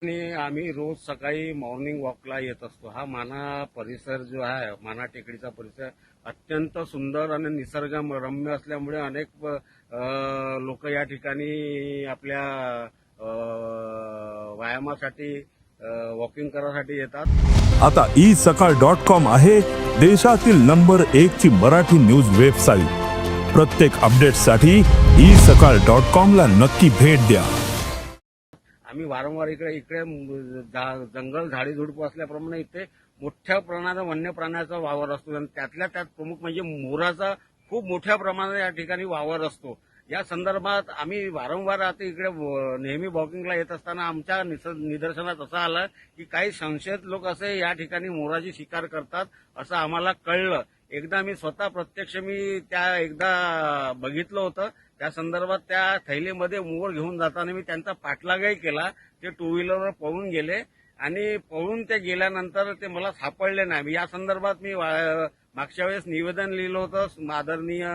आणि आम्ही रोज सकाळी मॉर्निंग वॉकला येत असतो. हा माना परिसर जो आहे, माना टेकडीचा परिसर अत्यंत सुंदर आणि निसर्गरम्य असल्यामुळे अनेक लोक या ठिकाणी आपल्या व्यायामासाठी वॉकिंग करायसाठी येतात. आता isakal.com आहे देशातील नंबर 1 ची मराठी न्यूज वेबसाईट. प्रत्येक अपडेटसाठी isakal.com ला नक्की भेट द्या. आम्ही वारंवार इकडे जंगल झाडी झुडपं असल्याप्रमाणे इथे मोठ्या प्रमाणात वन्य प्राण्याचा वावर असतो आणि त्यातल्या त्यात प्रमुख म्हणजे मोराचा खूप मोठ्या प्रमाणात या ठिकाणी वावर असतो. या संदर्भात आम्ही वारंवार आता इकडे नेहमी वॉकिंगला येत असताना आमच्या निदर्शनात असं आलं की काही संशयित लोक असे या ठिकाणी मोराची शिकार करतात असं आम्हाला कळलं. एकदा मी स्वतः प्रत्यक्ष त्या एकदा बघितलं होतं. त्या संदर्भात त्या थैलीमध्ये मोर घेऊन जाताना मी त्यांचा पाठलागही केला. ते टू व्हीलरवर पळून गेले आणि पळून ते गेल्यानंतर ते मला सापडले नाही. या संदर्भात मी मागच्या वेळेस निवेदन लिहिलं होतं. आदरणीय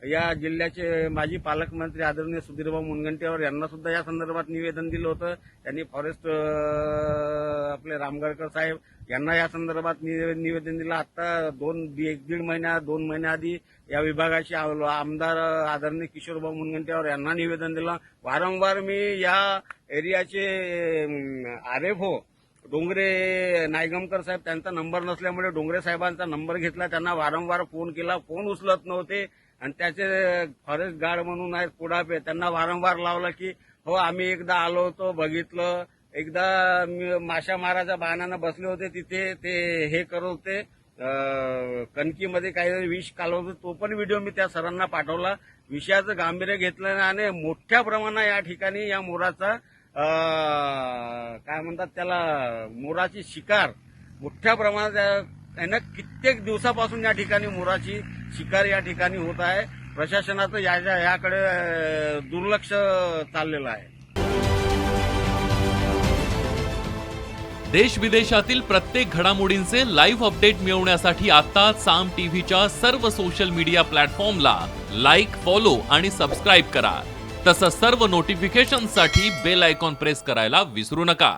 या जिल्ह्याचे माजी पालकमंत्री आदरणीय सुधीरभाऊ मुनगंटीवार यांना सुद्धा या संदर्भात निवेदन दिलं होतं. त्यांनी फॉरेस्ट आपले रामगडकर साहेब यांना या संदर्भात निवेदन दिलं. आता 1-1.5 महिन्या 2 महिन्याआधी या विभागाचे आमदार आदरणीय किशोरभाऊ मुनगंटीवार यांना निवेदन दिलं. वारंवार मी या एरियाचे आरएफओ डोंगरे नायगमकर साहेब त्यांचा नंबर नसल्यामुळे डोंगरे साहेबांचा नंबर घेतला. त्यांना वारंवार फोन केला, फोन उचलत नव्हते. आणि त्याचे फॉरेस्ट गार्ड म्हणून आहेत पुढापे, त्यांना वारंवार लावलं की हो आम्ही एकदा आलो होतो, बघितलं. एकदा माशा माराच्या बहाण्यानं बसले होते तिथे, ते हे करत होते कणकीमध्ये काही विष कालवत होते. तो पण व्हिडिओ मी त्या सरांना पाठवला. विषयाचं गांभीर्य घेतलं आणि मोठ्या प्रमाणात या ठिकाणी या मोराचा काय म्हणतात त्याला मोराची शिकार मोठ्या प्रमाणात कित्येक दिवसापासून या ठिकाणी मोराची शिकार या ठिकाणी होत आहे. प्रशासनाचं याकडे दुर्लक्ष चाललेलं आहे. देश विदेशातील प्रत्येक घडामोडींचे लाईव्ह अपडेट मिळवण्यासाठी आता साम टीव्हीच्या सर्व सोशल मीडिया प्लॅटफॉर्मला लाईक, फॉलो आणि सबस्क्राईब करा. तसंच सर्व नोटिफिकेशनसाठी बेल आयकॉन प्रेस करायला विसरू नका.